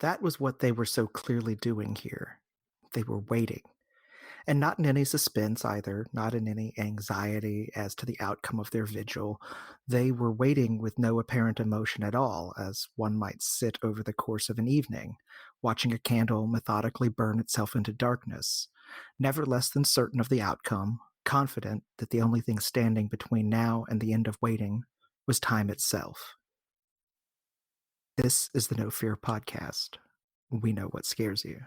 That was what they were so clearly doing here. They were waiting. And not in any suspense either, not in any anxiety as to the outcome of their vigil. They were waiting with no apparent emotion at all, as one might sit over the course of an evening, watching a candle methodically burn itself into darkness, never less than certain of the outcome, confident that the only thing standing between now and the end of waiting was time itself. This is the No Fear Podcast. We know what scares you.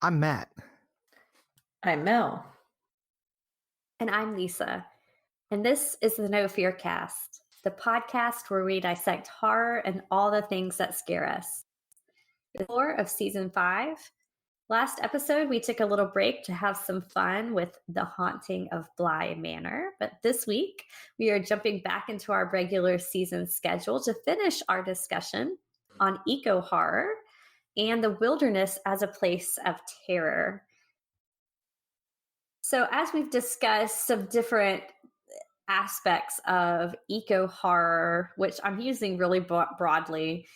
I'm Matt. I'm Mel. And I'm Lisa. And this is the No Fear Cast, the podcast where we dissect horror and all the things that scare us. The floor of season 5. Last episode, we took a little break to have some fun with The Haunting of Bly Manor. But this week, we are jumping back into our regular season schedule to finish our discussion on eco horror and the wilderness as a place of terror. So as we've discussed some different aspects of eco horror, which I'm using really broadly,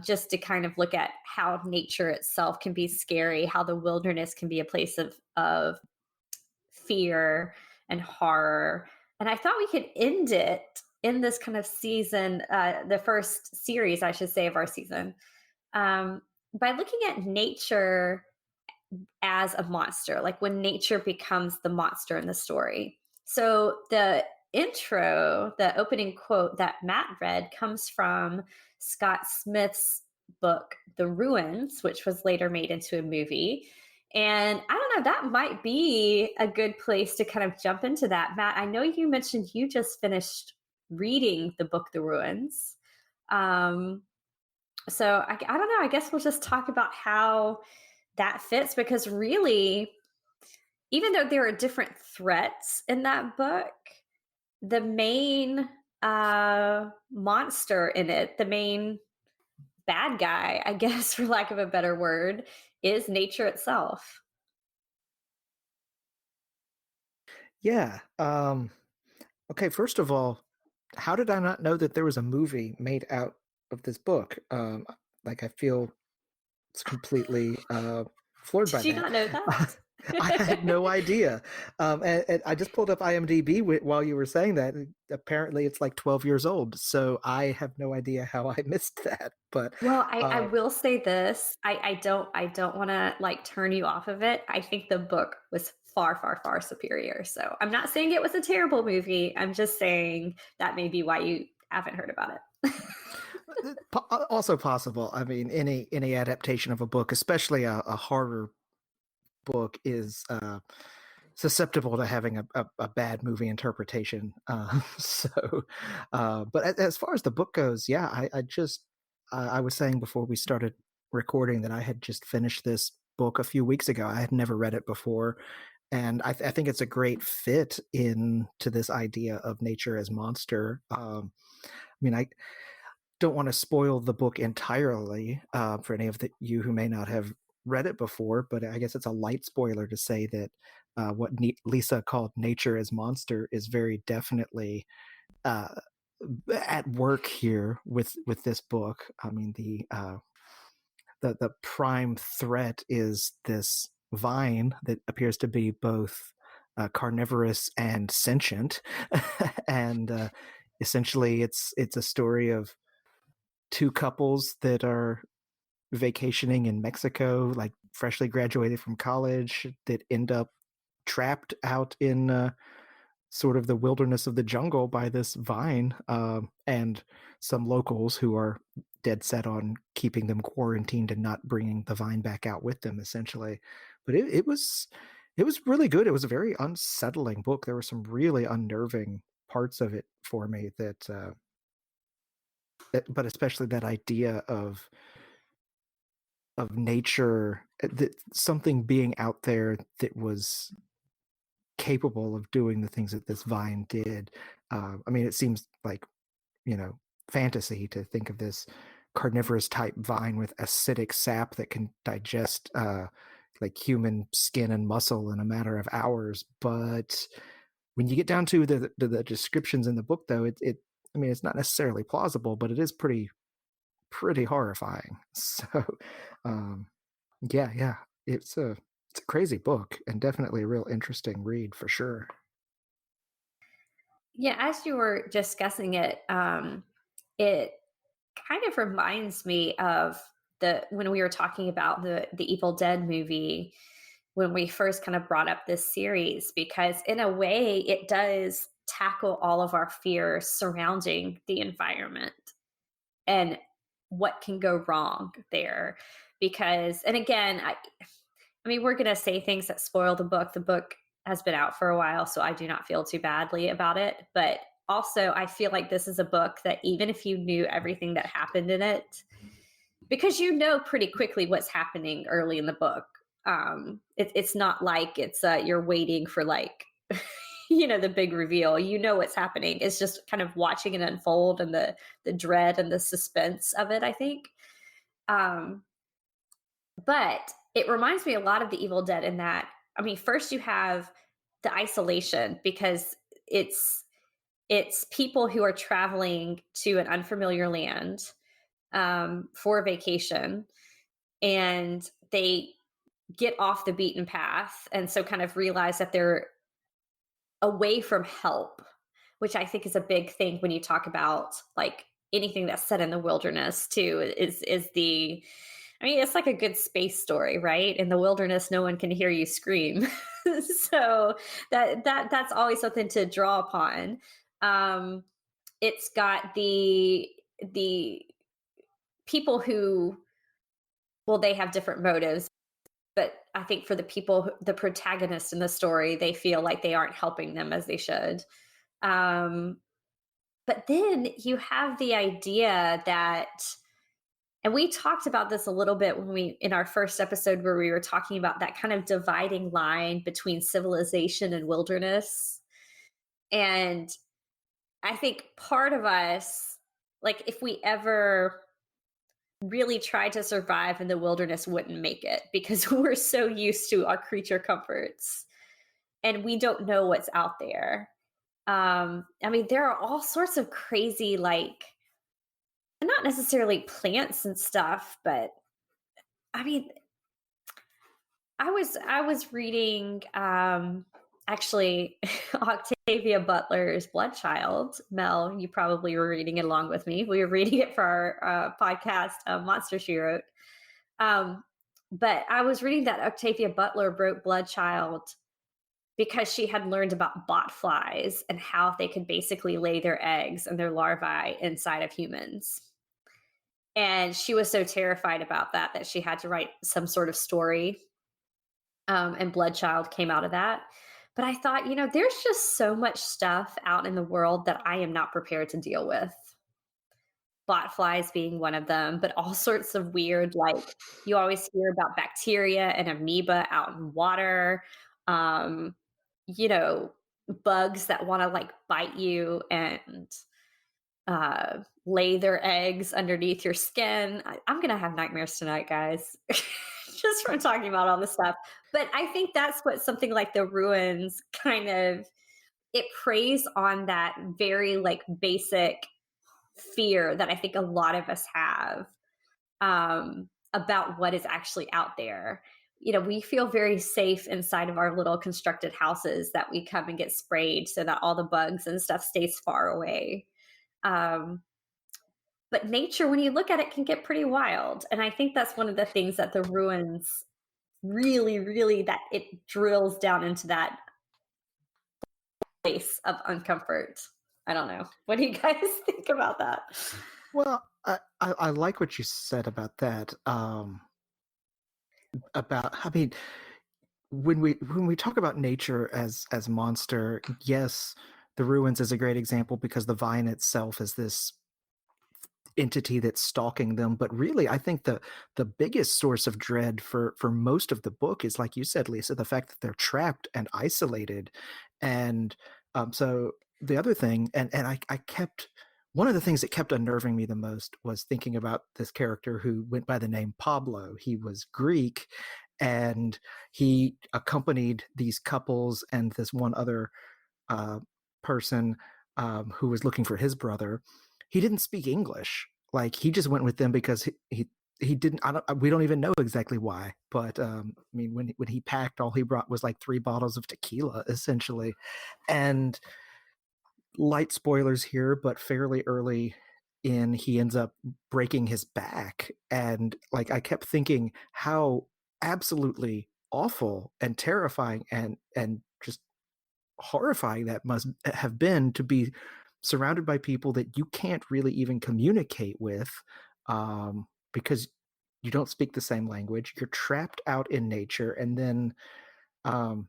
just to kind of look at how nature itself can be scary, how the wilderness can be a place of fear and horror. And I thought we could end it in this kind of season, the first series, I should say, of our season, by looking at nature as a monster, like when nature becomes the monster in the story. So the intro, the opening quote that Matt read, comes from Scott Smith's book, The Ruins, which was later made into a movie. And I don't know, that might be a good place to kind of jump into that. Matt, I know you mentioned you just finished reading the book, The Ruins. So I don't know, I guess we'll just talk about how that fits, because really, even though there are different threats in that book, the main monster in it, the main bad guy, I guess, for lack of a better word, is nature itself. Yeah. Okay, first of all, how did I not know that there was a movie made out of this book? I feel it's completely floored by Did you that. not know that? I had no idea. And I just pulled up IMDb while you were saying that. Apparently, it's like 12 years old. So I have no idea how I missed that. But well, I will say this: I don't want to like turn you off of it. I think the book was far, far, far superior. So I'm not saying it was a terrible movie. I'm just saying that may be why you haven't heard about it. Also possible. I mean, any adaptation of a book, especially a horror book, is susceptible to having a bad movie interpretation. But as far as the book goes, yeah, I was saying before we started recording that I had just finished this book a few weeks ago. I had never read it before. And I think it's a great fit into this idea of nature as monster. I mean, I don't want to spoil the book entirely for any of you who may not have read it before, but I guess it's a light spoiler to say that what Lisa called nature as monster is very definitely at work here with this book. I mean, the prime threat is this vine that appears to be both carnivorous and sentient, and essentially it's a story of two couples that are vacationing in Mexico, like freshly graduated from college, that end up trapped out in sort of the wilderness of the jungle by this vine, and some locals who are dead set on keeping them quarantined and not bringing the vine back out with them, essentially. But it was really good. It was a very unsettling book. There were some really unnerving parts of it for me but especially that idea of nature, that something being out there that was capable of doing the things that this vine did. I mean, it seems like, fantasy to think of this carnivorous type vine with acidic sap that can digest like human skin and muscle in a matter of hours. But when you get down to the descriptions in the book, though, I mean, it's not necessarily plausible, but it is pretty pretty horrifying. So, um, yeah, it's a crazy book and definitely a real interesting read for sure. Yeah, as you were discussing it, it kind of reminds me of the when we were talking about the Evil Dead movie when we first kind of brought up this series, because in a way it does tackle all of our fears surrounding the environment and what can go wrong there. Because, and again, I mean, we're going to say things that spoil the book. The book has been out for a while, so I do not feel too badly about it. But also, I feel like this is a book that even if you knew everything that happened in it, because you know pretty quickly what's happening early in the book. It's not like it's you're waiting for like the big reveal. You know what's happening. It's just kind of watching it unfold and the dread and the suspense of it. I think. Um, but it reminds me a lot of the Evil Dead in that, I mean, first you have the isolation because it's it's people who are traveling to an unfamiliar land for a vacation, and they get off the beaten path, and so kind of realize that they're away from help, which I think is a big thing when you talk about like anything that's set in the wilderness too, is the I mean, it's like a good space story, right? In the wilderness, no one can hear you scream. So that's always something to draw upon. Um, it's got the people who, well, they have different motives, but I think for the people, the protagonists in the story, they feel like they aren't helping them as they should. Um, but then you have the idea that, and we talked about this a little bit when we in our first episode where we were talking about that kind of dividing line between civilization and wilderness. And I think part of us, like if we ever really tried to survive in the wilderness, wouldn't make it because we're so used to our creature comforts and we don't know what's out there. I mean, there are all sorts of crazy, like, not necessarily plants and stuff, but I mean, I was reading actually Octavia Butler's Blood Child. Mel, you probably were reading it along with me. We were reading it for our podcast, Monster She Wrote. Um, but I was reading that Octavia Butler wrote Blood Child because she had learned about bot flies and how they could basically lay their eggs and their larvae inside of humans. And she was so terrified about that that she had to write some sort of story. And Bloodchild came out of that. But I thought, there's just so much stuff out in the world that I am not prepared to deal with. Bot flies being one of them, but all sorts of weird, like you always hear about bacteria and amoeba out in water. Um, you know, bugs that want to like bite you and lay their eggs underneath your skin. I'm gonna have nightmares tonight, guys, just from talking about all this stuff. But I think that's what something like the ruins kind of it preys on that very like basic fear that I think a lot of us have about what is actually out there. We feel very safe inside of our little constructed houses that we come and get sprayed so that all the bugs and stuff stays far away. Um, but nature, when you look at it, can get pretty wild. And I think that's one of the things that the ruins really, really, that it drills down into that place of uncomfort. I don't know. What do you guys think about that? Well, I like what you said about that. I mean, when we talk about nature as monster, yes, the ruins is a great example because the vine itself is this entity that's stalking them. But really, I think the biggest source of dread for most of the book is, like you said, Lisa, the fact that they're trapped and isolated. And so the other thing, and I kept one of the things that kept unnerving me the most was thinking about this character who went by the name Pablo. He was Greek, and he accompanied these couples and this one other person who was looking for his brother. He didn't speak English. like he just went with them because he didn't. I don't. We don't even know exactly why. But I mean, when he packed, all he brought was like 3 bottles of tequila, essentially. And light spoilers here, but fairly early in, he ends up breaking his back, and like I kept thinking how absolutely awful and terrifying and just horrifying that must have been to be surrounded by people that you can't really even communicate with, because you don't speak the same language. You're trapped out in nature, and then um,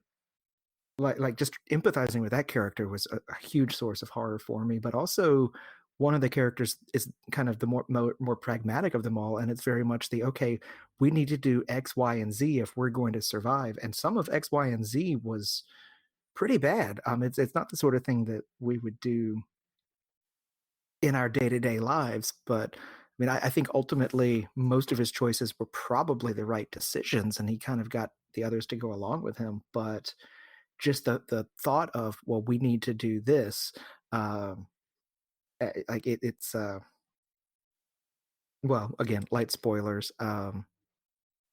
like just empathizing with that character was a huge source of horror for me. But also, one of the characters is kind of the more pragmatic of them all, and it's very much the okay. We need to do X, Y, and Z if we're going to survive. And some of X, Y, and Z was pretty bad. It's not the sort of thing that we would do in our day to day lives, but I mean, I think ultimately most of his choices were probably the right decisions, and he kind of got the others to go along with him. But just the thought of, well, we need to do this, um, like it's well, again, light spoilers. I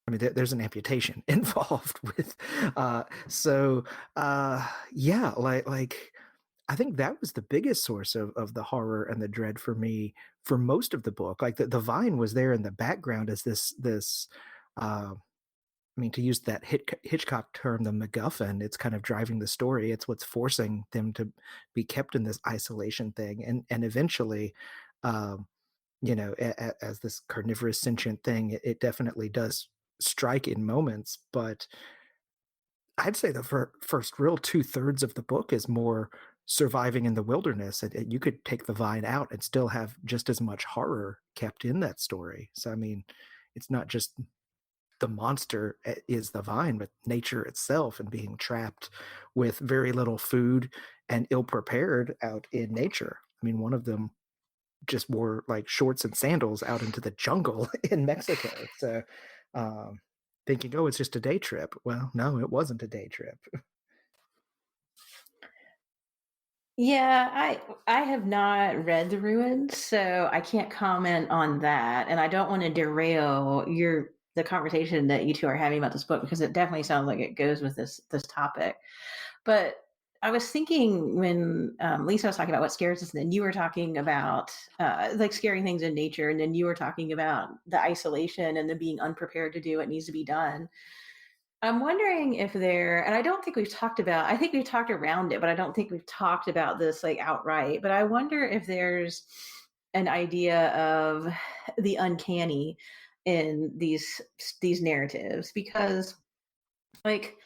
mean, there's an amputation involved with, so yeah, like I think that was the biggest source of the horror and the dread for me for most of the book. Like the vine was there in the background as this. I mean, to use that Hitchcock term, the MacGuffin, it's kind of driving the story. It's what's forcing them to be kept in this isolation thing, and eventually, um, as this carnivorous sentient thing, it definitely does strike in moments. But I'd say the first real 2/3 of the book is more surviving in the wilderness, and you could take the vine out and still have just as much horror kept in that story. So, I mean, it's not just the monster is the vine, but nature itself and being trapped with very little food and ill prepared out in nature. I mean, one of them just wore like shorts and sandals out into the jungle in Mexico. So, um, thinking, oh, it's just a day trip. Well, no, it wasn't a day trip. Yeah, I have not read The Ruins, so I can't comment on that, and I don't want to derail the conversation that you two are having about this book because it definitely sounds like it goes with this topic. But I was thinking when Lisa was talking about what scares us, and then you were talking about like scary things in nature, and then you were talking about the isolation and the being unprepared to do what needs to be done. I'm wondering if there, and I don't think we've talked about, I think we've talked around it, but I don't think we've talked about this like outright. But I wonder if there's an idea of the uncanny in these narratives because like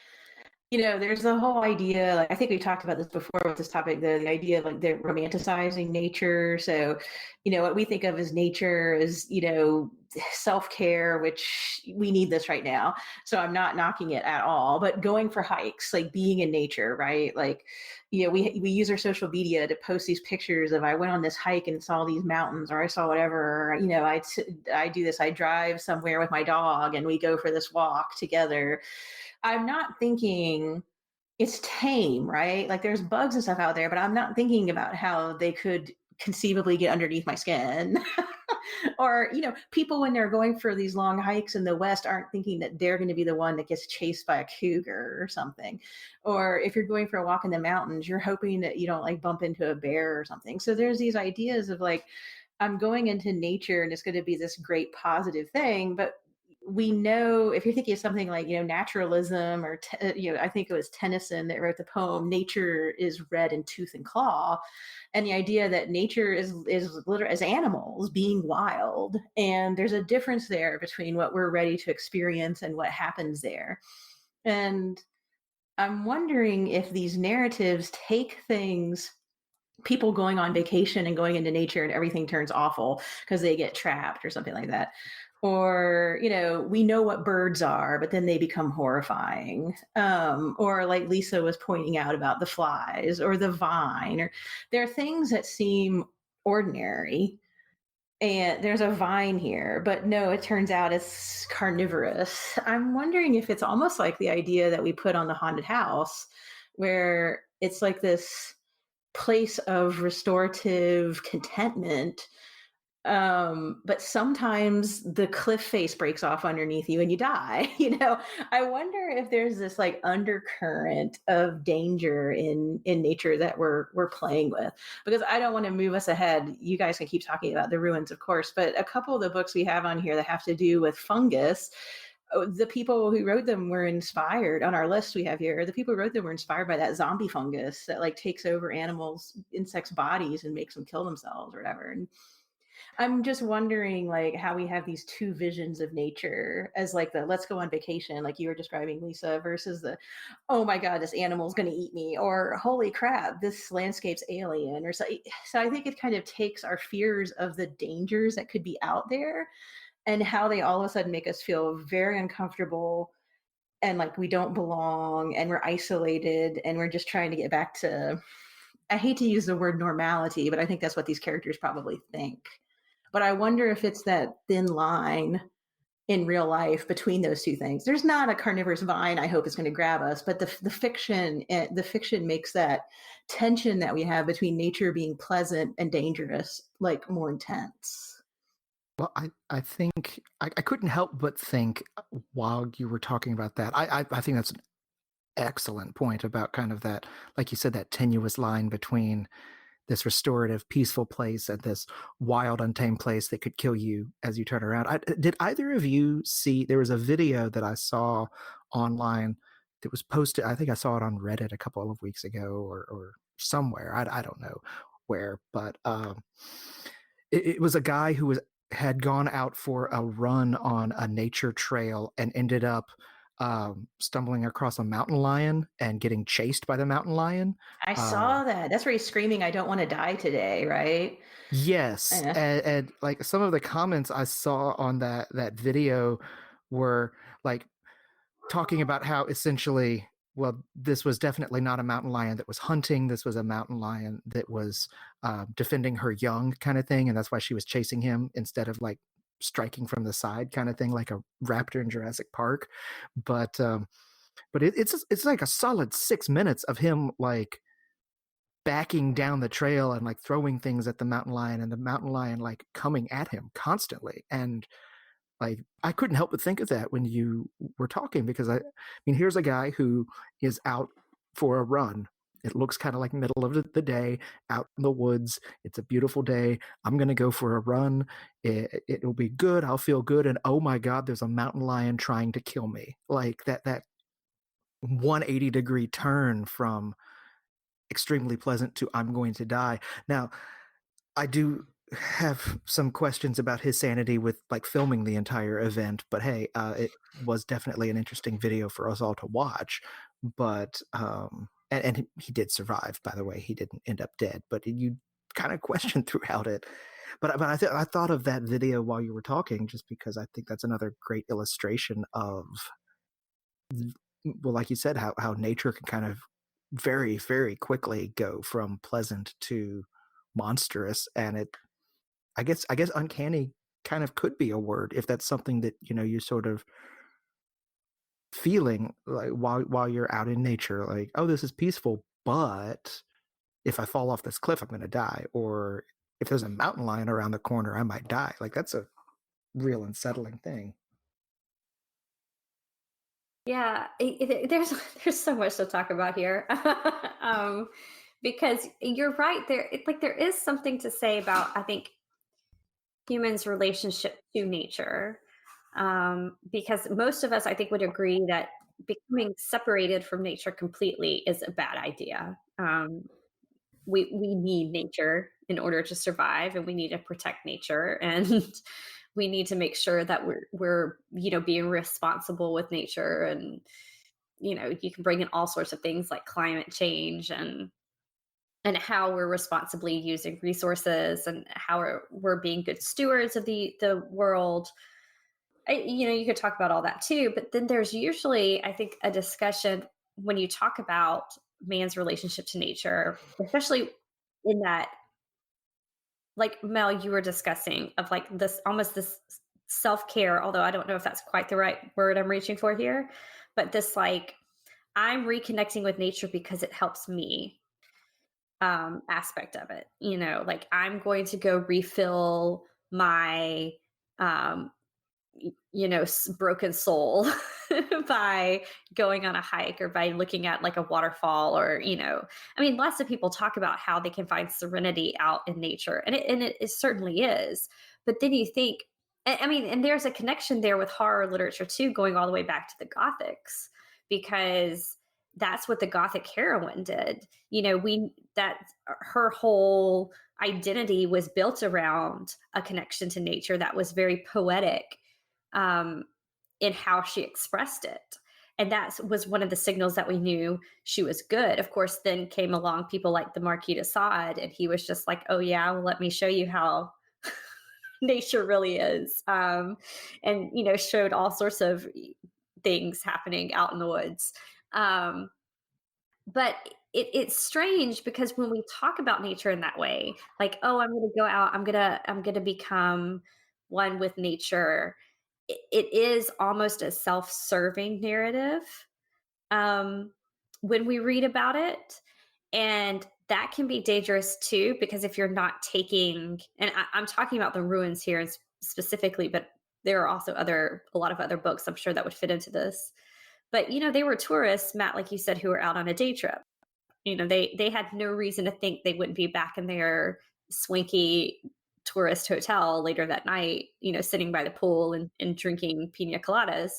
there's the whole idea, like I think we talked about this before with this topic, the idea of like they're romanticizing nature. So, what we think of as nature is, self-care, which we need this right now. So I'm not knocking it at all, but going for hikes, like being in nature, right? Like, we use our social media to post these pictures of I went on this hike and saw these mountains or I saw whatever, or, I do this, I drive somewhere with my dog and we go for this walk together. I'm not thinking it's tame, right? Like there's bugs and stuff out there, but I'm not thinking about how they could conceivably get underneath my skin. Or, people when they're going for these long hikes in the West aren't thinking that they're going to be the one that gets chased by a cougar or something. Or if you're going for a walk in the mountains, you're hoping that you don't like bump into a bear or something. So there's these ideas of like, I'm going into nature and it's going to be this great positive thing, but we know if you're thinking of something like naturalism or I think it was Tennyson that wrote the poem "Nature is red in tooth and claw," and the idea that nature is literally as animals being wild, and there's a difference there between what we're ready to experience and what happens there. And I'm wondering if these narratives take things, people going on vacation and going into nature and everything turns awful because they get trapped or something like that, or we know what birds are but then they become horrifying, or like Lisa was pointing out about the flies or the vine, or there are things that seem ordinary and there's a vine here but no, it turns out it's carnivorous. I'm wondering if it's almost like the idea that we put on the haunted house where it's like this place of restorative contentment, But sometimes the cliff face breaks off underneath you and you die. I wonder if there's this like undercurrent of danger in nature that we're playing with. Because I don't want to move us ahead. You guys can keep talking about the ruins, of course, but a couple of the books we have on here that have to do with fungus, the people who wrote them were inspired on our list we have here. The people who wrote them were inspired by that zombie fungus that like takes over animals, insects' bodies and makes them kill themselves or whatever. And I'm just wondering like how we have these two visions of nature as like the let's go on vacation, like you were describing, Lisa, versus the oh my God, this animal's gonna eat me, or holy crap, this landscape's alien, or so. So I think it kind of takes our fears of the dangers that could be out there and how they all of a sudden make us feel very uncomfortable and like we don't belong and we're isolated and we're just trying to get back to, I hate to use the word normality, but I think that's what these characters probably think. But I wonder if it's that thin line in real life between those two things. There's not a carnivorous vine I hope is going to grab us, but the fiction makes that tension that we have between nature being pleasant and dangerous like more intense. Well, I think I couldn't help but think while you were talking about that. I think that's an excellent point about kind of that, like you said, that tenuous line between this restorative, peaceful place and this wild, untamed place that could kill you as you turn around. Did either of you see? There was a video that I saw online that was posted. I think I saw it on Reddit a couple of weeks ago or somewhere. I don't know where, but it was a guy who had gone out for a run on a nature trail and ended up stumbling across a mountain lion and getting chased by the mountain lion. I saw that. That's where he's screaming, I don't want to die today, right? Yes, Eh. and like some of the comments I saw on that video were like talking about how essentially, well, this was definitely not a mountain lion that was hunting. This was a mountain lion that was defending her young, kind of thing, and that's why she was chasing him instead of like striking from the side, kind of thing, like a raptor in Jurassic Park. But it's like a solid 6 minutes of him like backing down the trail and like throwing things at the mountain lion and the mountain lion like coming at him constantly. And like I couldn't help but think of that when you were talking, because I mean, here's a guy who is out for a run. It looks kind of like middle of the day out in the woods. It's a beautiful day. I'm going to go for a run. It'll be good. I'll feel good. And oh my God, there's a mountain lion trying to kill me. Like that 180-degree turn from extremely pleasant to I'm going to die. Now, I do have some questions about his sanity with like filming the entire event, but hey, it was definitely an interesting video for us all to watch. But and he did survive, by the way. He didn't end up dead, but you kind of question throughout it. But I thought of that video while you were talking, just because I think that's another great illustration of, well, like you said, how nature can kind of very, very quickly go from pleasant to monstrous. And I guess uncanny kind of could be a word if that's something that, you're sort of feeling like while you're out in nature, like, oh, this is peaceful, but if I fall off this cliff, I'm going to die. Or if there's a mountain lion around the corner, I might die. Like that's a real unsettling thing. Yeah, there's so much to talk about here, because you're right. There is something to say about, I think, humans' relationship to nature, because most of us, I think, would agree that becoming separated from nature completely is a bad idea. We need nature in order to survive, and we need to protect nature, and we need to make sure that we're being responsible with nature. And you can bring in all sorts of things like climate change and how we're responsibly using resources and how we're being good stewards of the world. You could talk about all that too, but then there's usually, I think, a discussion when you talk about man's relationship to nature, especially in that, like Mel, you were discussing, of like this almost this self-care, although I don't know if that's quite the right word I'm reaching for here, but this like I'm reconnecting with nature because it helps me aspect of it. Like I'm going to go refill my broken soul by going on a hike or by looking at like a waterfall, or I mean, lots of people talk about how they can find serenity out in nature, and it certainly is. But then you think, I mean, and there's a connection there with horror literature too, going all the way back to the Gothics, because that's what the Gothic heroine did. We that her whole identity was built around a connection to nature that was very poetic, um, in how she expressed it. And that was one of the signals that we knew she was good. Of course, then came along people like the Marquis de Sade, and he was just like, oh, yeah, well, let me show you how nature really is. And, showed all sorts of things happening out in the woods. But it's strange because when we talk about nature in that way, like, oh, I'm going to go out, I'm going to become one with nature, it is almost a self-serving narrative, um, when we read about it. And that can be dangerous too, because if you're not taking, and I'm talking about the ruins here specifically, but there are also a lot of other books I'm sure that would fit into this. But they were tourists, Matt, like you said, who were out on a day trip. They had no reason to think they wouldn't be back in their swanky tourist hotel later that night, sitting by the pool and drinking pina coladas.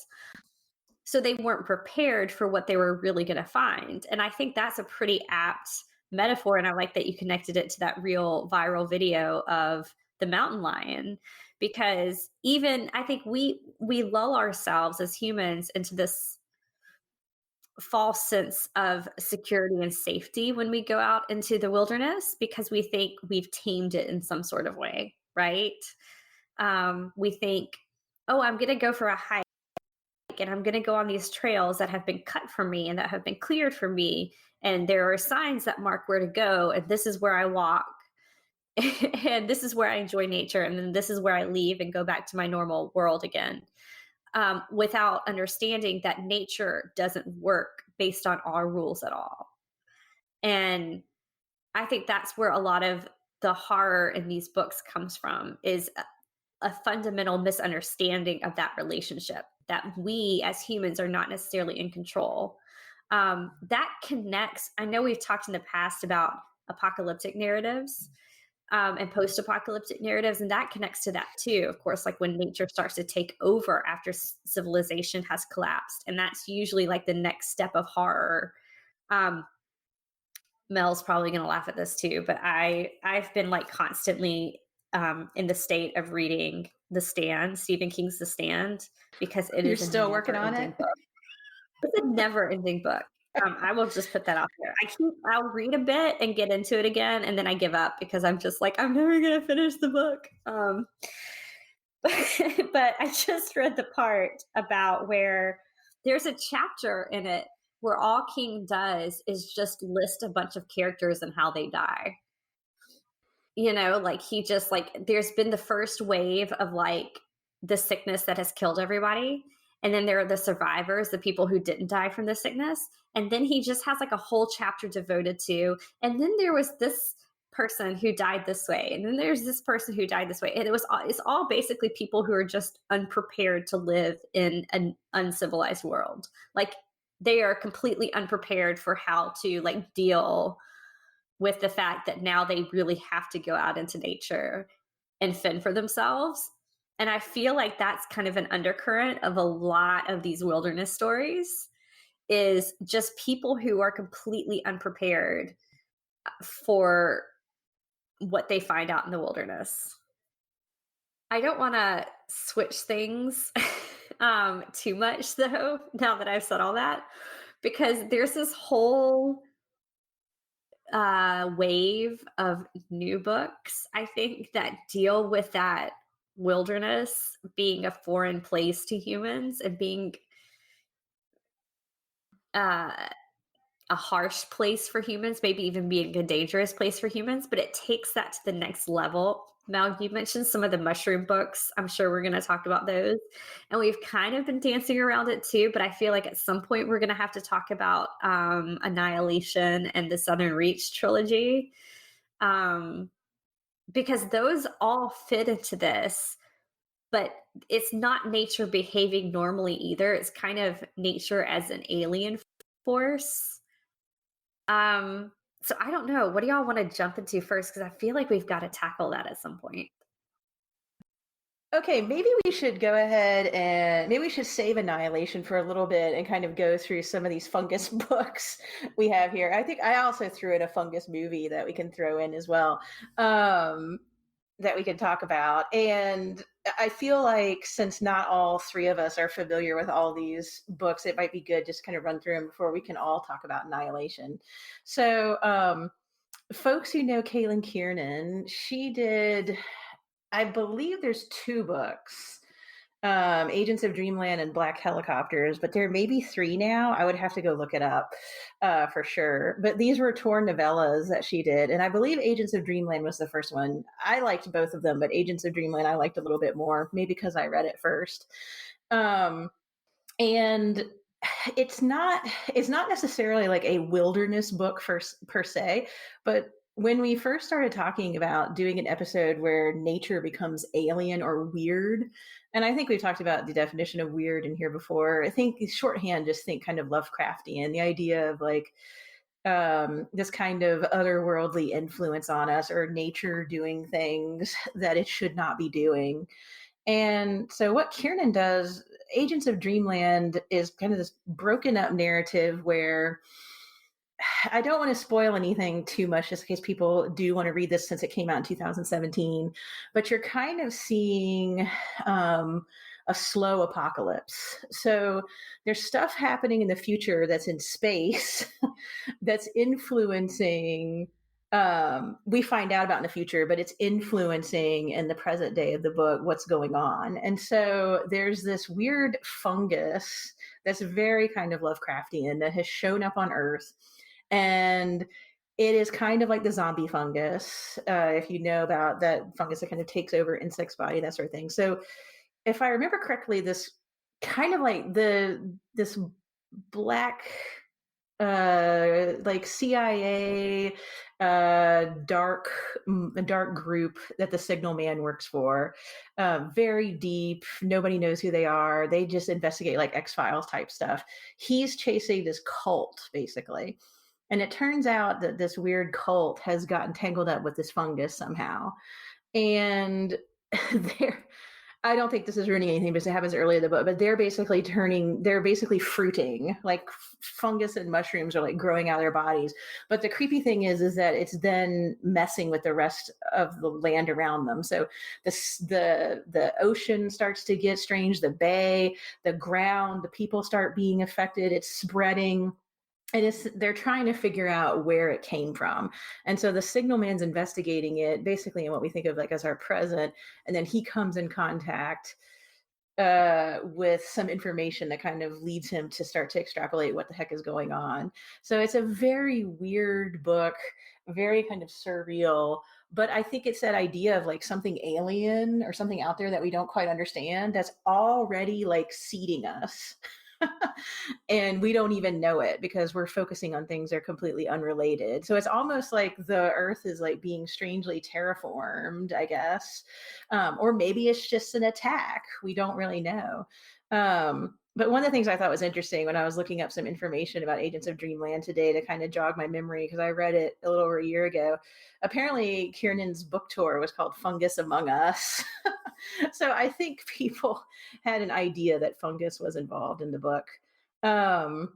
So they weren't prepared for what they were really going to find. And I think that's a pretty apt metaphor. And I like that you connected it to that real viral video of the mountain lion, because even I think we lull ourselves as humans into this false sense of security and safety when we go out into the wilderness, because we think we've tamed it in some sort of way, right? We think, oh, I'm going to go for a hike and I'm going to go on these trails that have been cut for me and that have been cleared for me. And there are signs that mark where to go. And this is where I walk. And this is where I enjoy nature. And then this is where I leave and go back to my normal world again. Without understanding that nature doesn't work based on our rules at all. And I think that's where a lot of the horror in these books comes from, is a fundamental misunderstanding of that relationship, that we as humans are not necessarily in control. That connects, I know we've talked in the past about apocalyptic narratives, and post-apocalyptic narratives, and that connects to that too. Of course, like when nature starts to take over after civilization has collapsed, and that's usually like the next step of horror. Mel's probably going to laugh at this too, but I've been like constantly in the state of reading The Stand, Stephen King's The Stand, because You're still working on it. Book. It's a never-ending book. I will just put that out there. I'll read a bit and get into it again, and then I give up because I'm just like, I'm never going to finish the book. But I just read the part about where there's a chapter in it where all King does is just list a bunch of characters and how they die. Like he just like, there's been the first wave of like the sickness that has killed everybody. And then there are the survivors, the people who didn't die from the sickness. And then he just has like a whole chapter devoted to, and then there was this person who died this way. And then there's this person who died this way. And it's all basically people who are just unprepared to live in an uncivilized world. Like they are completely unprepared for how to like deal with the fact that now they really have to go out into nature and fend for themselves. And I feel like that's kind of an undercurrent of a lot of these wilderness stories, is just people who are completely unprepared for what they find out in the wilderness. I don't want to switch things too much, though, now that I've said all that, because there's this whole wave of new books, I think, that deal with that wilderness being a foreign place to humans and being a harsh place for humans, maybe even being a dangerous place for humans, but it takes that to the next level. Now, you mentioned some of the mushroom books. I'm sure we're going to talk about those. And we've kind of been dancing around it too, but I feel like at some point we're going to have to talk about Annihilation and the Southern Reach trilogy. because those all fit into this, but it's not nature behaving normally either. It's kind of nature as an alien force. Um, so I don't know. What do y'all want to jump into first? Because I feel like we've got to tackle that at some point. Okay, maybe we should go ahead and maybe we should save Annihilation for a little bit and kind of go through some of these fungus books we have here. I think I also threw in a fungus movie that we can throw in as well, um, that we can talk about. And I feel like since not all three of us are familiar with all these books, it might be good just kind of run through them before we can all talk about Annihilation. So, folks who know Kaylin Kiernan, she did, I believe there's two books, Agents of Dreamland and Black Helicopters, but there may be three now. I would have to go look it up for sure. But these were torn novellas that she did. And I believe Agents of Dreamland was the first one. I liked both of them, but Agents of Dreamland I liked a little bit more, maybe because I read it first. Um, and it's not necessarily like a wilderness book per se, but when we first started talking about doing an episode where nature becomes alien or weird, and I think we've talked about the definition of weird in here before. I think shorthand, just think kind of Lovecraftian, the idea of like this kind of otherworldly influence on us, or nature doing things that it should not be doing. And so, what Kiernan does, Agents of Dreamland, is kind of this broken up narrative where I don't want to spoil anything too much just in case people do want to read this since it came out in 2017, but you're kind of seeing um, a slow apocalypse. So there's stuff happening in the future that's in space that's influencing, we find out about in the future, but it's influencing in the present day of the book what's going on. And so there's this weird fungus that's very kind of Lovecraftian that has shown up on Earth, and it is kind of like the zombie fungus, if you know about that fungus that kind of takes over insects' body, that sort of thing. So if I remember correctly, this kind of like this black, like CIA, dark, a dark group that the Signal Man works for, very deep. Nobody knows who they are. They just investigate like X-Files type stuff. He's chasing this cult basically, and it turns out that this weird cult has gotten tangled up with this fungus somehow. And they're, I don't think this is ruining anything because it happens early in the book, but they're basically fruiting, like fungus and mushrooms are like growing out of their bodies. But the creepy thing is that it's then messing with the rest of the land around them. So the ocean starts to get strange, the bay, the ground, the people start being affected. It's spreading, and they're trying to figure out where it came from. And so the Signal Man's investigating it basically in what we think of like as our present, and then he comes in contact with some information that kind of leads him to start to extrapolate what the heck is going on. So it's a very weird book, very kind of surreal, but I think it's that idea of like something alien or something out there that we don't quite understand that's already like seeding us. And we don't even know it because we're focusing on things that are completely unrelated. So it's almost like the earth is like being strangely terraformed, I guess. Or maybe it's just an attack. We don't really know. But one of the things I thought was interesting when I was looking up some information about Agents of Dreamland today to kind of jog my memory, because I read it a little over a year ago, apparently Kiernan's book tour was called Fungus Among Us. So I think people had an idea that fungus was involved in the book. Um,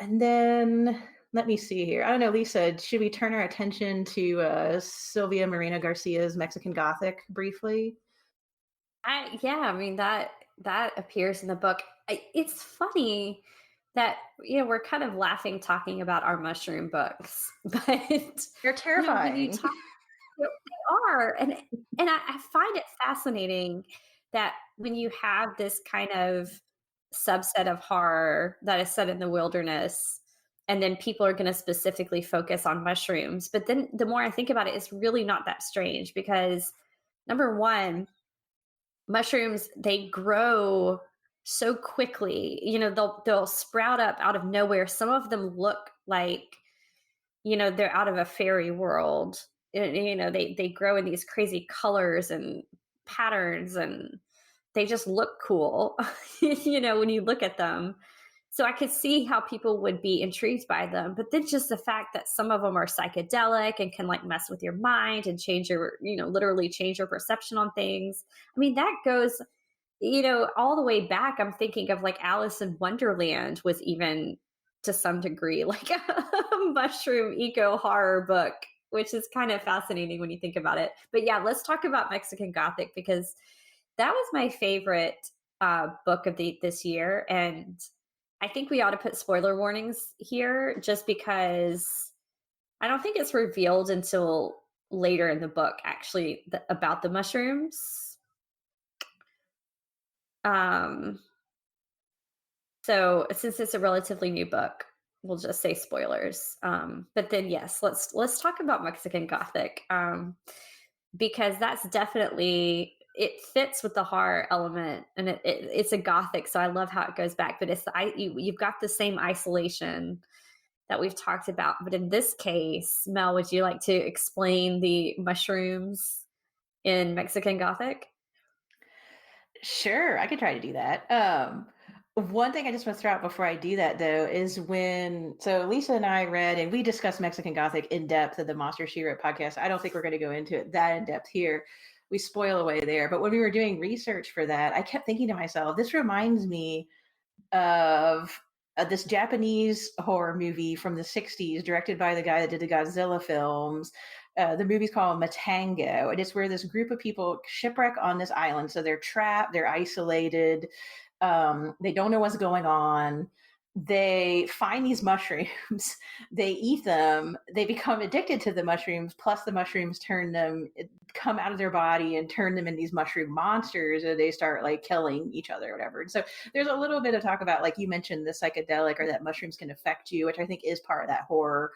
and then let me see here. I don't know, Lisa, should we turn our attention to Sylvia Moreno Garcia's Mexican Gothic briefly? I mean that appears in the book. It's funny that we're kind of laughing talking about our mushroom books, but They're when you terrifying. talk, they are, and I find it fascinating that when you have this kind of subset of horror that is set in the wilderness, and then people are going to specifically focus on mushrooms. But then the more I think about it, it's really not that strange because number one, mushrooms, they grow so quickly. They'll sprout up out of nowhere. Some of them look like they're out of a fairy world. they grow in these crazy colors and patterns, and they just look cool, when you look at them. So I could see how people would be intrigued by them, but then just the fact that some of them are psychedelic and can like mess with your mind and change your, literally change your perception on things. I mean, that goes, all the way back. I'm thinking of like Alice in Wonderland was even to some degree like a mushroom eco horror book, which is kind of fascinating when you think about it. But yeah, let's talk about Mexican Gothic, because that was my favorite book of this year. And I think we ought to put spoiler warnings here, just because I don't think it's revealed until later in the book, actually, about the mushrooms. So since it's a relatively new book, we'll just say spoilers. But then yes, let's talk about Mexican Gothic, because that's definitely, it fits with the horror element, and it's a Gothic, so I love how it goes back. But you've got the same isolation that we've talked about, but in this case, Mel, would you like to explain the mushrooms in Mexican Gothic? Sure, I could try to do that. One thing I just want to throw out before I do that, though, is so Lisa and I read, and we discussed Mexican Gothic in depth in the Monster She Wrote podcast. I don't think we're going to go into it that in depth here. We spoil away there. But when we were doing research for that, I kept thinking to myself, this reminds me of this Japanese horror movie from the 60s, directed by the guy that did the Godzilla films. The movie's called Matango, and it's where this group of people shipwreck on this island. So they're trapped, they're isolated, they don't know what's going on. They find these mushrooms, they eat them, they become addicted to the mushrooms, plus the mushrooms come out of their body and turn them into these mushroom monsters, and they start like killing each other or whatever. And so there's a little bit of talk about, like you mentioned, the psychedelic, or that mushrooms can affect you, which I think is part of that horror.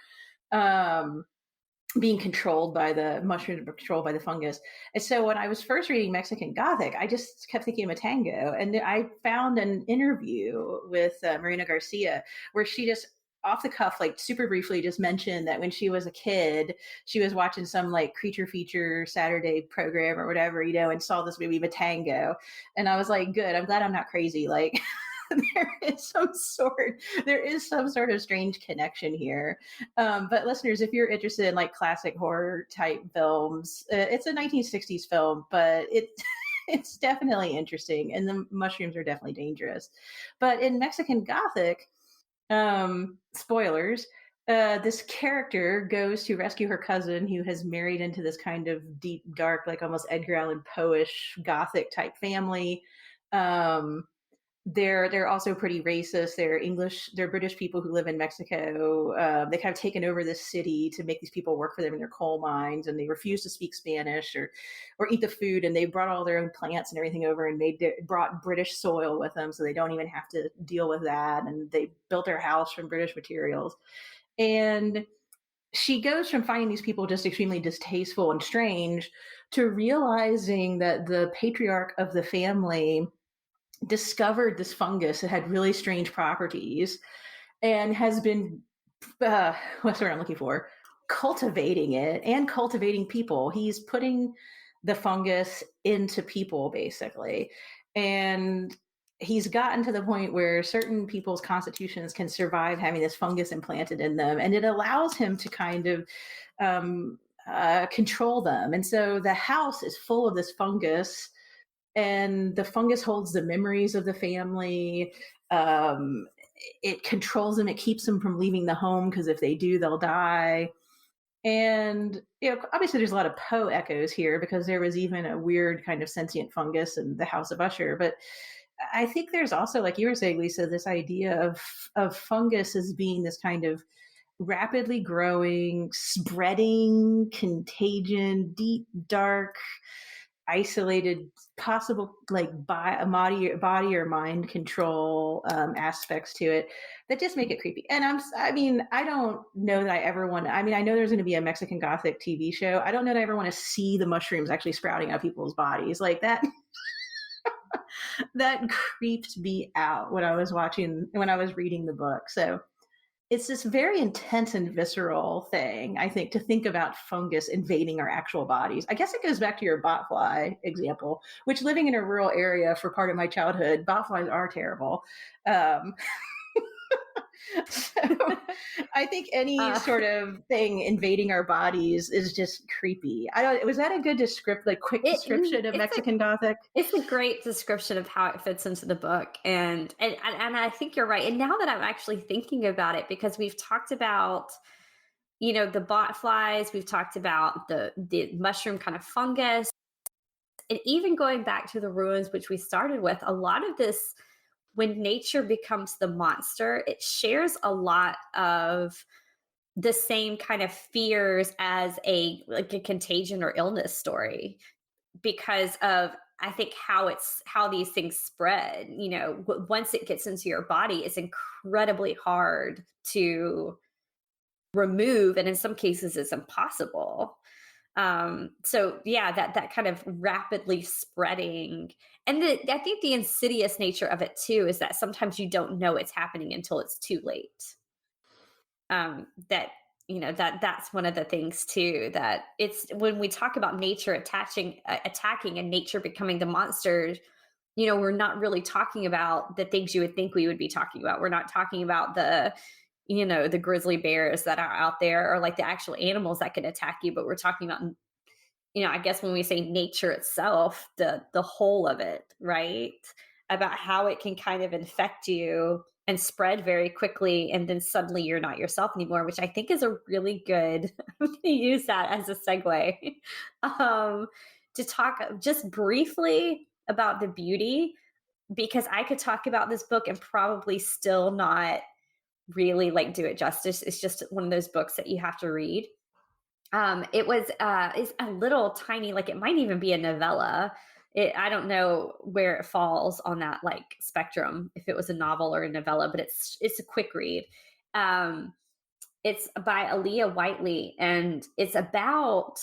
Being controlled by the mushroom, controlled by the fungus. And so when I was first reading Mexican Gothic, I just kept thinking of Matango. And I found an interview with Marina Garcia where she just off the cuff, like super briefly, just mentioned that when she was a kid, she was watching some like creature feature Saturday program or whatever, and saw this movie Matango. And I was like, good, I'm glad I'm not crazy. Like, there is some sort of strange connection here. But listeners, if you're interested in like classic horror type films, it's a 1960s film, but it's definitely interesting, and the mushrooms are definitely dangerous. But in Mexican Gothic, spoilers, this character goes to rescue her cousin, who has married into this kind of deep, dark, like almost Edgar Allan Poe-ish Gothic type family. They're also pretty racist. They're British people who live in Mexico. They kind of taken over this city to make these people work for them in their coal mines, and they refuse to speak Spanish or eat the food. And they brought all their own plants and everything over, and brought British soil with them, so they don't even have to deal with that. And they built their house from British materials. And she goes from finding these people just extremely distasteful and strange to realizing that the patriarch of the family discovered this fungus that had really strange properties, and has been what's what I'm looking for, cultivating it and cultivating people. He's putting the fungus into people, basically. And he's gotten to the point where certain people's constitutions can survive having this fungus implanted in them, and it allows him to kind of control them. And so the house is full of this fungus, and the fungus holds the memories of the family. It controls them. It keeps them from leaving the home, because if they do, they'll die. And obviously there's a lot of Poe echoes here, because there was even a weird kind of sentient fungus in the House of Usher. But I think there's also, like you were saying, Lisa, this idea of fungus as being this kind of rapidly growing, spreading, contagion, deep, dark, isolated, possible like body or mind control aspects to it that just make it creepy. And I don't know that I ever want to, I know there's going to be a Mexican Gothic TV show. I don't know that I ever want to see the mushrooms actually sprouting out of people's bodies like that. That creeped me out when I was reading the book. So it's this very intense and visceral thing, I think, to think about fungus invading our actual bodies. I guess it goes back to your botfly example, which living in a rural area for part of my childhood, botflies are terrible. Um, so I think any uh, sort of thing invading our bodies is just creepy. I don't. Was that a good like quick description of it's a Mexican Gothic? It's a great description of how it fits into the book, and I think you're right. And now that I'm actually thinking about it, because we've talked about, the bot flies, we've talked about the mushroom kind of fungus, and even going back to the ruins, which we started with, a lot of this, when nature becomes the monster, it shares a lot of the same kind of fears as a contagion or illness story, because of, I think, how these things spread. Once it gets into your body, it's incredibly hard to remove, and in some cases it's impossible. So yeah, that kind of rapidly spreading, and I think the insidious nature of it too is that sometimes you don't know it's happening until it's too late. That that's one of the things too, that it's when we talk about nature attacking and nature becoming the monster. We're not really talking about the things you would think we would be talking about. We're not talking about the grizzly bears that are out there, or like the actual animals that can attack you, but we're talking about, I guess when we say nature itself, the whole of it, right? About how it can kind of infect you and spread very quickly, and then suddenly you're not yourself anymore, which I think is a really good I'm going to use that as a segue um, to talk just briefly about the beauty, because I could talk about this book and probably still not really like do it justice. It's just one of those books that you have to read. It's a little tiny, like it might even be a novella. I don't know where it falls on that like spectrum, if it was a novel or a novella, but it's a quick read. Um, it's by Aaliyah Whiteley, and it's about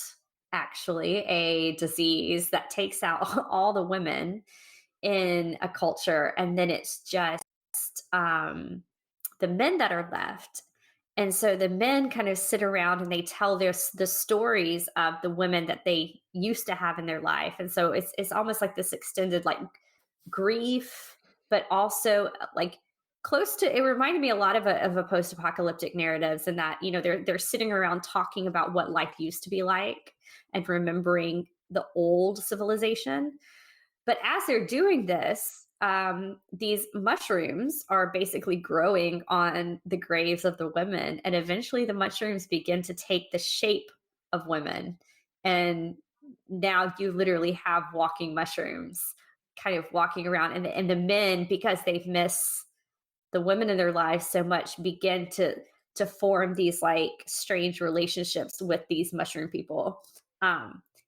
actually a disease that takes out all the women in a culture, and then it's just um, the men that are left. And so the men kind of sit around and they tell the stories of the women that they used to have in their life. And so it's almost like this extended like grief, but also like close to, it reminded me a lot of a post-apocalyptic narratives, and that they're sitting around talking about what life used to be like and remembering the old civilization. But as they're doing this, these mushrooms are basically growing on the graves of the women. And eventually the mushrooms begin to take the shape of women. And now you literally have walking mushrooms kind of walking around. And the men, because they've missed the women in their lives so much, begin to form these like strange relationships with these mushroom people.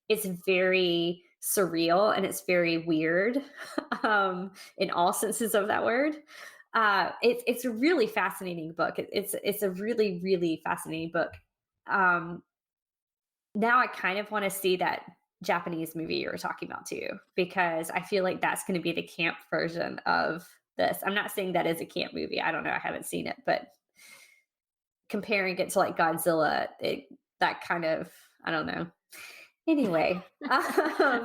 It's very surreal and it's very weird, in all senses of that word. It's a really fascinating book. It's a really really fascinating book. Um, Now I kind of want to see that Japanese movie you were talking about too, because I feel like that's going to be the camp version of this. I'm not saying that is a camp movie. I don't know. I haven't seen it, but comparing it to like Godzilla, that kind of, I don't know. Anyway, No,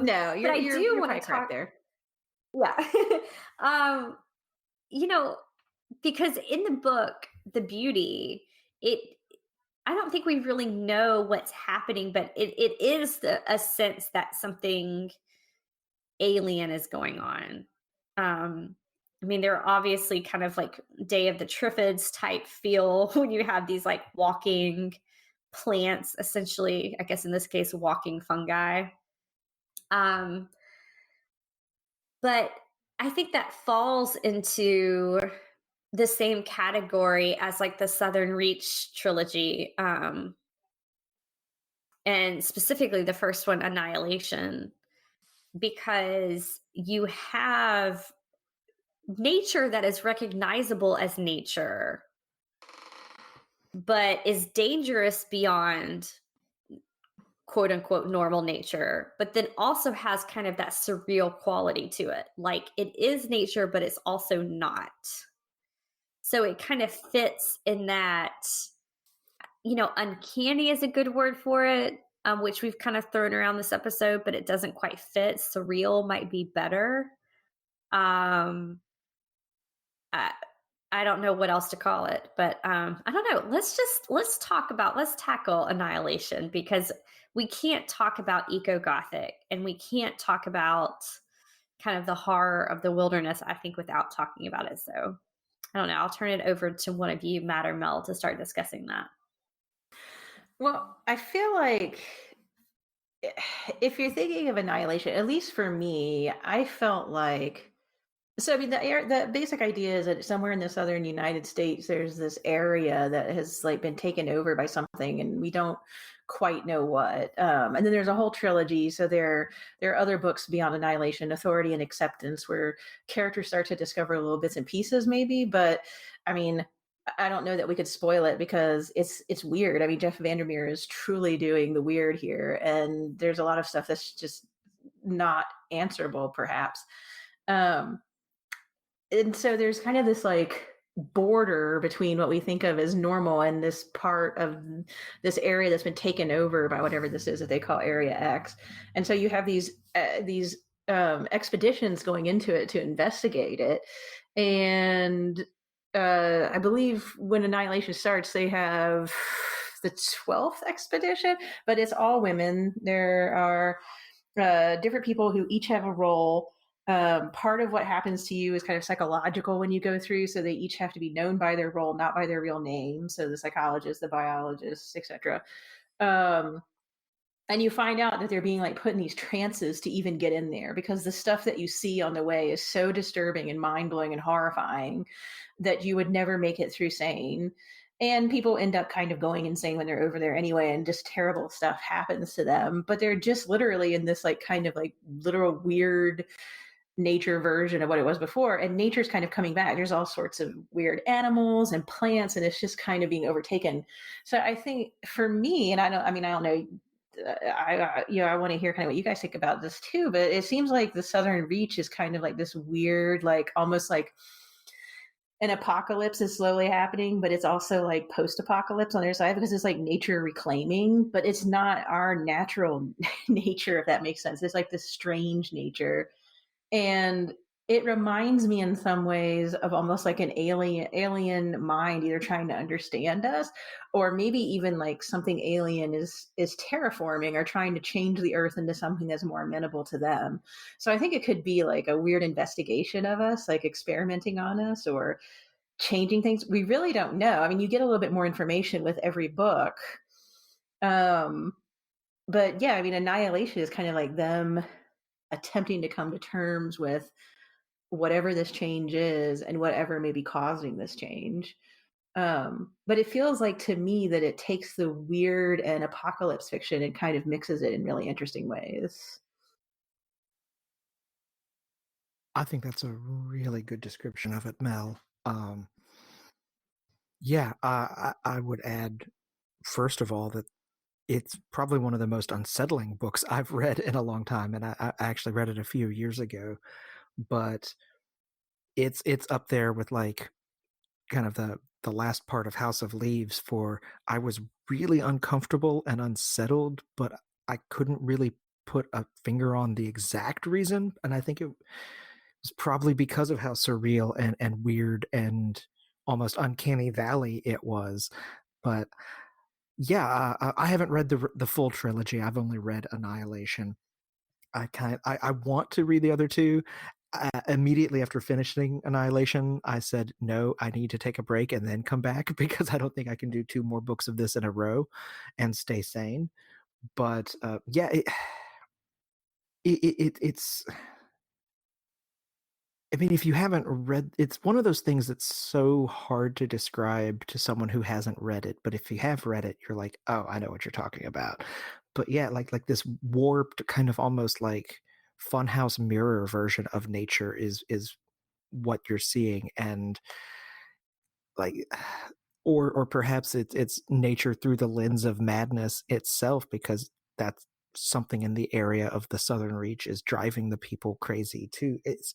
but I do you're want to quite correct talk. there. Yeah. um, you know, because in the book, The Beauty, it I don't think we really know what's happening, but it is a sense that something alien is going on. I mean, they're obviously kind of like Day of the Triffids type feel when you have these like walking plants, essentially, I guess in this case, walking fungi. Um, but I think that falls into the same category as like the Southern Reach trilogy, and specifically the first one, Annihilation, because you have nature that is recognizable as nature, but is dangerous beyond quote unquote normal nature, but then also has kind of that surreal quality to it. Like it is nature, but it's also not. So it kind of fits in that, uncanny is a good word for it, which we've kind of thrown around this episode, but it doesn't quite fit. Surreal might be better. Um, I, I don't know what else to call it, but I don't know. Let's tackle Annihilation, because we can't talk about eco gothic and we can't talk about kind of the horror of the wilderness, I think, without talking about it. So I don't know. I'll turn it over to one of you, Matt or Mel, to start discussing that. Well, I feel like if you're thinking of Annihilation, at least for me, I felt like, so I mean, the basic idea is that somewhere in the southern United States, there's this area that has like been taken over by something, and we don't quite know what. And then there's a whole trilogy. So there are other books beyond Annihilation, Authority and Acceptance, where characters start to discover little bits and pieces, maybe. But I mean, I don't know that we could spoil it because it's weird. I mean, Jeff Vandermeer is truly doing the weird here, and there's a lot of stuff that's just not answerable, perhaps. Um, and so there's kind of this like border between what we think of as normal and this part of this area that's been taken over by whatever this is that they call Area X. And so you have these expeditions going into it to investigate it. And I believe when Annihilation starts, they have the 12th expedition, but it's all women. There are different people who each have a role. Part of what happens to you is kind of psychological when you go through, so they each have to be known by their role, not by their real name. So the psychologist, the biologist, etc. Um, and you find out that they're being like put in these trances to even get in there, because the stuff that you see on the way is so disturbing and mind-blowing and horrifying that you would never make it through sane. And people end up kind of going insane when they're over there anyway, and just terrible stuff happens to them, but they're just literally in this like kind of like literal weird nature version of what it was before, and nature's kind of coming back. There's all sorts of weird animals and plants, and it's just kind of being overtaken. So I think for me, and I don't know, I want to hear kind of what you guys think about this too, but it seems like the Southern Reach is kind of like this weird, like almost like an apocalypse is slowly happening, but it's also like post-apocalypse on their side, because it's like nature reclaiming, but it's not our natural nature, if that makes sense. It's like this strange nature. And it reminds me in some ways of almost like an alien mind either trying to understand us, or maybe even like something alien is terraforming or trying to change the earth into something that's more amenable to them. So I think it could be like a weird investigation of us, like experimenting on us or changing things. We really don't know. I mean, you get a little bit more information with every book. um but yeah, I mean, Annihilation is kind of like them attempting to come to terms with whatever this change is and whatever may be causing this change. But it feels like to me that it takes the weird and apocalypse fiction and kind of mixes it in really interesting ways. I think that's a really good description of it, Mel. Yeah, I would add, first of all, that it's probably one of the most unsettling books I've read in a long time, and I actually read it a few years ago. But it's up there with like kind of the last part of House of Leaves. For I was really uncomfortable and unsettled, but I couldn't really put a finger on the exact reason, and I think it was probably because of how surreal and weird and almost uncanny valley it was. But yeah, I haven't read the full trilogy. I've only read Annihilation. I want to read the other two. Immediately after finishing Annihilation, I said, no, I need to take a break and then come back because I don't think I can do two more books of this in a row and stay sane. But yeah, it's. I mean, if you haven't read, it's one of those things that's so hard to describe to someone who hasn't read it. But if you have read it, you're like, oh, I know what you're talking about. But yeah, like this warped kind of almost like funhouse mirror version of nature is what you're seeing. And like, or perhaps it's nature through the lens of madness itself, because that's something in the area of the Southern Reach is driving the people crazy too. It's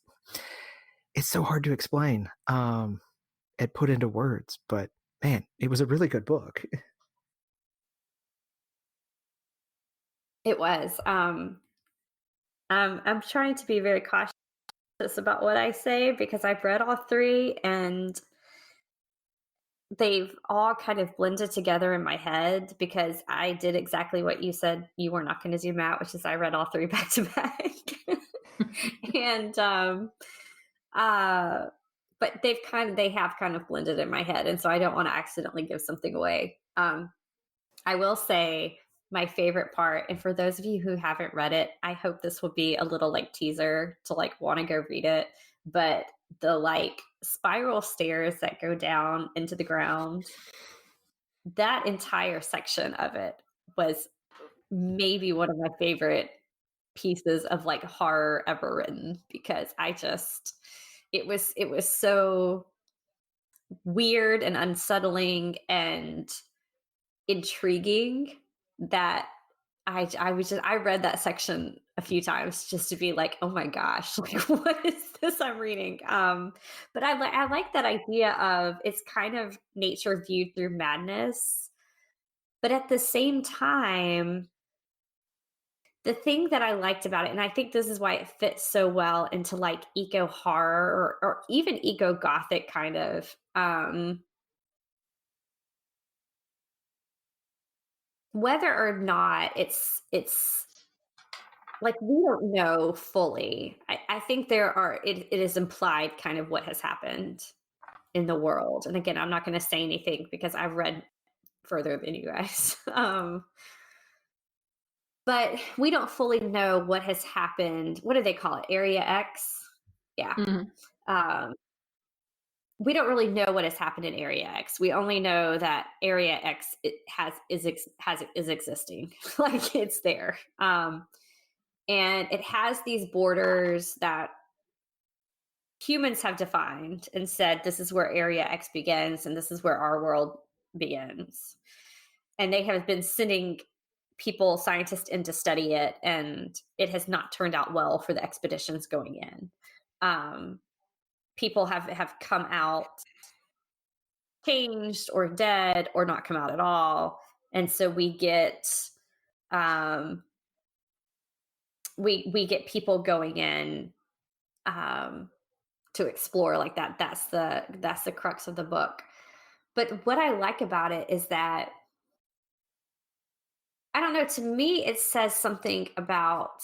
so hard to explain. and put into words. But man, it was a really good book. It was. I'm trying to be very cautious about what I say because I've read all three and they've all kind of blended together in my head because I did exactly what you said you were not going to do, Matt, which is I read all three back to back. And uh but they have kind of blended in my head, and so I don't want to accidentally give something away. I will say my favorite part, and for those of you who haven't read it, I hope this will be a little like teaser to like want to go read it. But the like spiral stairs that go down into the ground, that entire section of it was maybe one of my favorite pieces of like horror ever written because it was so weird and unsettling and intriguing that I read that section a few times just to be like, oh my gosh, like what is this I'm reading? But I like that idea of it's kind of nature viewed through madness, but at the same time, the thing that I liked about it, and I think this is why it fits so well into like eco horror or even eco gothic kind of whether or not it's like we don't know fully. I think it is implied kind of what has happened in the world. And again, I'm not going to say anything because I've read further than you guys. But we don't fully know what has happened. What do they call it? Area X? Yeah. Mhm. Um, we don't really know what has happened in Area X. We only know that Area X is existing, like it's there, and it has these borders that humans have defined and said this is where Area X begins and this is where our world begins. And they have been sending people, scientists, in to study it, and it has not turned out well for the expeditions going in. People have come out changed or dead or not come out at all, and so um we get people going in to explore like that. That's the crux of the book. But what I like about it is that I don't know, to me it says something about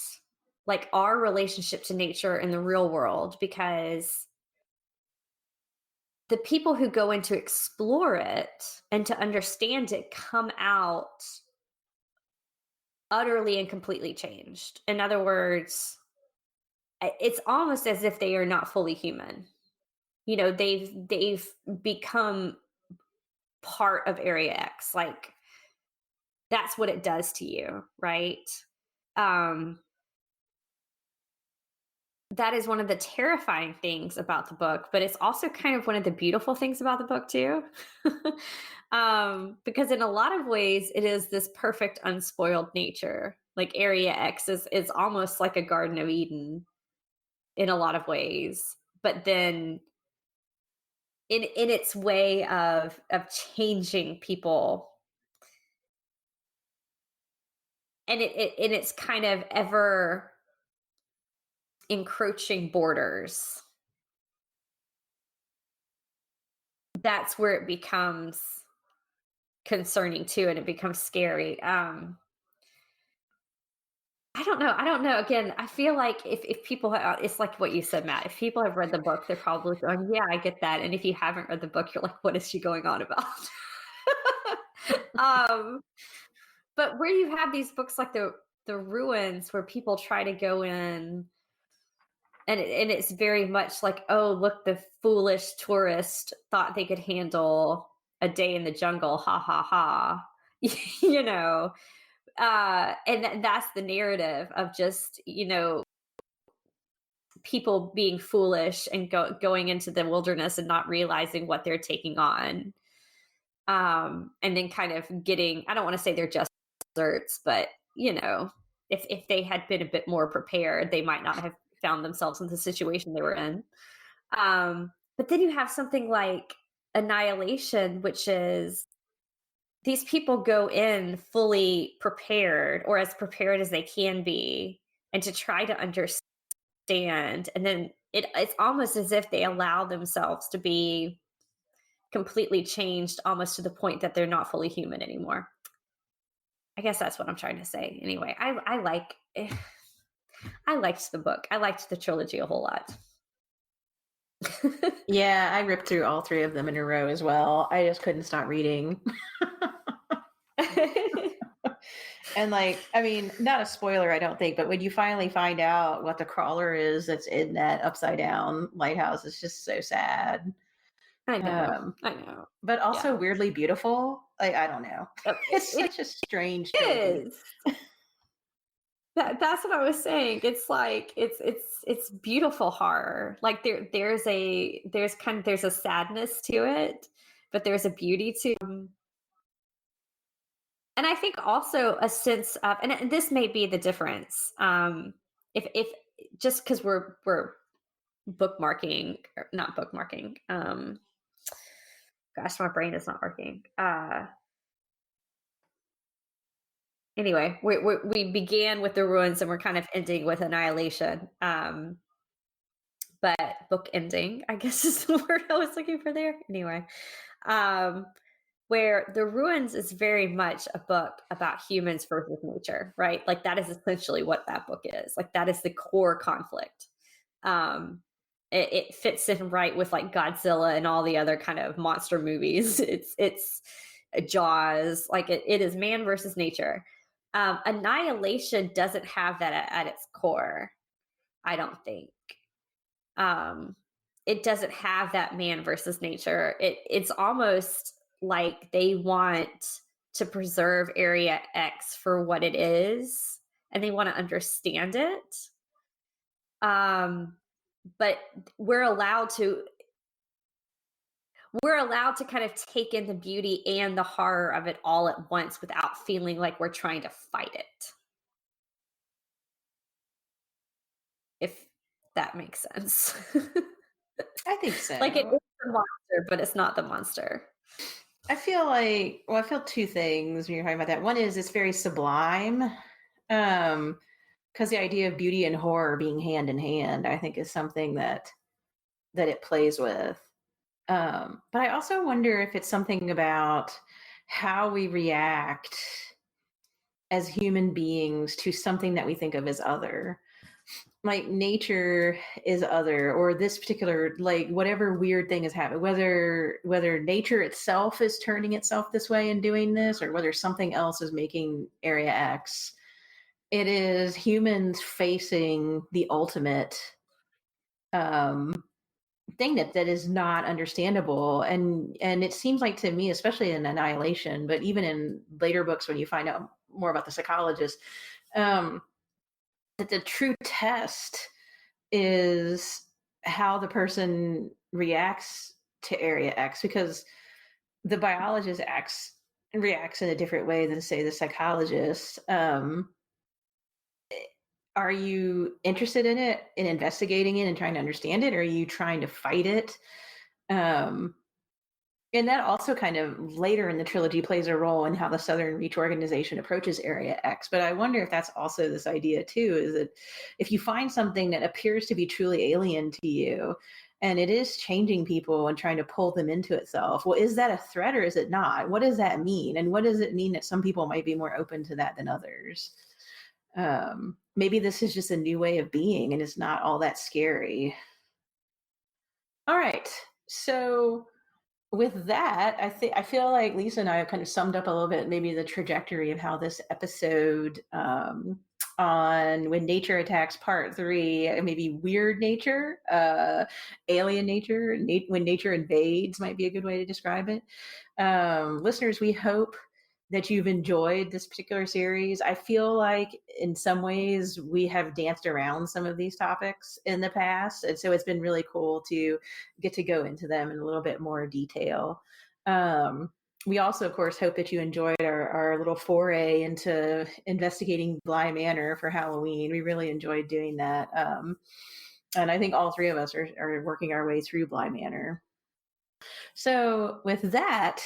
like our relationship to nature in the real world because the people who go in to explore it and to understand it come out utterly and completely changed. In other words, it's almost as if they are not fully human. You know, they've become part of Area X. Like that's what it does to you, right? Um that is one of the terrifying things about the book, but it's also kind of one of the beautiful things about the book too. Because in a lot of ways it is this perfect unspoiled nature. Like Area X is almost like a Garden of Eden in a lot of ways. But then in its way of changing people and it in its kind of ever encroaching borders, that's where it becomes concerning too and it becomes scary. I don't know, again, I feel like if people it's like what you said, Matt, if people have read the book they're probably going, yeah, I get that, and if you haven't read the book you're like, what is she going on about? um but where you have these books like the ruins where people try to go in and it's very much like, oh, look, the foolish tourist thought they could handle a day in the jungle, ha ha ha. you know, and that's the narrative of just, people being foolish and going into the wilderness and not realizing what they're taking on. And then kind of getting, I don't want to say they're just desserts, but if they had been a bit more prepared, they might not have found themselves in the situation they were in. But then you have something like Annihilation, which is these people go in fully prepared or as prepared as they can be and to try to understand. And then it's almost as if they allow themselves to be completely changed almost to the point that they're not fully human anymore. I guess that's what I'm trying to say. Anyway, I like I liked the book. I liked the trilogy a whole lot. Yeah, I ripped through all 3 of them in a row as well. I just couldn't stop reading. And like, I mean, not a spoiler, I don't think, but when you finally find out what the crawler is that's in that upside down lighthouse, it's just so sad. I know. Um, I know. but also Yeah. weirdly beautiful. Like, I don't know. It's It such a strange trilogy. is. That's what I was saying. It's like it's beautiful horror. Like there's a sadness to it, but there's a beauty to and I think also a sense of and this may be the difference. If just because we're bookmarking or not bookmarking. Gosh, my brain is not working. Anyway, we began with the ruins and we're kind of ending with annihilation. But book ending, I guess is the word I was looking for there. Anyway, where the ruins is very much a book about humans versus nature, right? Like that is essentially what that book is. Like that is the core conflict. It fits in right with like Godzilla and all the other kind of monster movies. It's Jaws. Like it is man versus nature. Annihilation doesn't have that at its core, I don't think. It doesn't have that man versus nature. It's almost like they want to preserve Area X for what it is, and they want to understand it. But we're allowed to kind of take in the beauty and the horror of it all at once without feeling like we're trying to fight it. If that makes sense. I think so. Like it is the monster, but it's not the monster. I feel 2 things when you're talking about that. One is it's very sublime. Because the idea of beauty and horror being hand in hand, I think, is something that it plays with. But I also wonder if it's something about how we react as human beings to something that we think of as other. Like nature is other, or this particular, like whatever weird thing is happening, whether nature itself is turning itself this way and doing this, or whether something else is making Area X. It is humans facing the ultimate thing that is not understandable, and it seems like to me, especially in Annihilation, but even in later books when you find out more about the psychologist, that the true test is how the person reacts to Area X, because the biologist reacts in a different way than, say, the psychologist. Are you interested in it, in investigating it and trying to understand it, or are you trying to fight it? And that also kind of later in the trilogy plays a role in how the Southern Reach organization approaches Area X. But I wonder if that's also this idea too, is that if you find something that appears to be truly alien to you and it is changing people and trying to pull them into itself, well, is that a threat or is it not? What does that mean? And what does it mean that some people might be more open to that than others? Maybe this is just a new way of being and it's not all that scary. All right. So with that, I feel like Lisa and I have kind of summed up a little bit maybe the trajectory of how this episode on When Nature Attacks Part 3, maybe weird nature, alien nature, when nature invades might be a good way to describe it. Listeners, we hope that you've enjoyed this particular series. I feel like in some ways we have danced around some of these topics in the past. And so it's been really cool to get to go into them in a little bit more detail. We also, of course, hope that you enjoyed our little foray into investigating Bly Manor for Halloween. We really enjoyed doing that. And I think all 3 of us are working our way through Bly Manor. So, with that,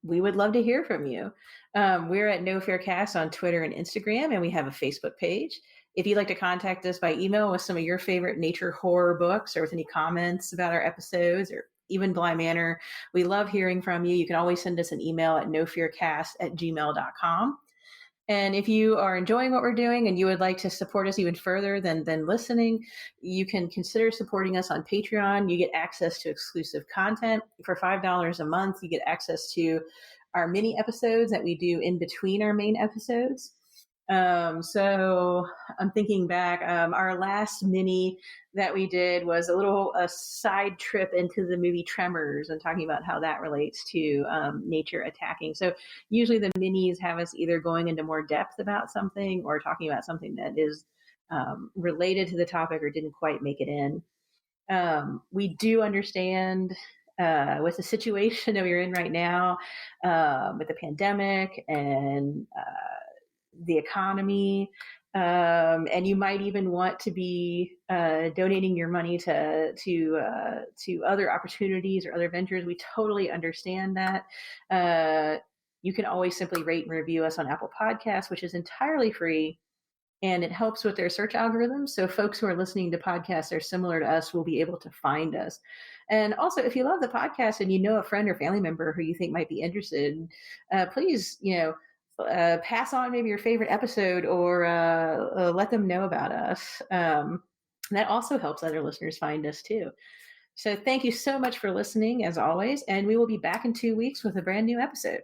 we would love to hear from you. We're at No Fair Cast on Twitter and Instagram, and we have a Facebook page. If you'd like to contact us by email with some of your favorite nature horror books or with any comments about our episodes or even Bly Manor, we love hearing from you. You can always send us an email at nofearcast@gmail.com. And if you are enjoying what we're doing and you would like to support us even further than listening, you can consider supporting us on Patreon. You get access to exclusive content. For $5 a month, you get access to our mini episodes that we do in between our main episodes. So I'm thinking back, our last mini that we did was a side trip into the movie Tremors and talking about how that relates to nature attacking. So usually the minis have us either going into more depth about something or talking about something that is related to the topic or didn't quite make it in. We do understand with the situation that we're in right now, with the pandemic and the economy, and you might even want to be donating your money to other opportunities or other ventures. We totally understand that. You can always simply rate and review us on Apple Podcasts, which is entirely free, and it helps with their search algorithms. So folks who are listening to podcasts that are similar to us will be able to find us. And also, if you love the podcast and you know a friend or family member who you think might be interested, please, pass on maybe your favorite episode or let them know about us. That also helps other listeners find us too. So thank you so much for listening, as always, and we will be back in 2 weeks with a brand new episode.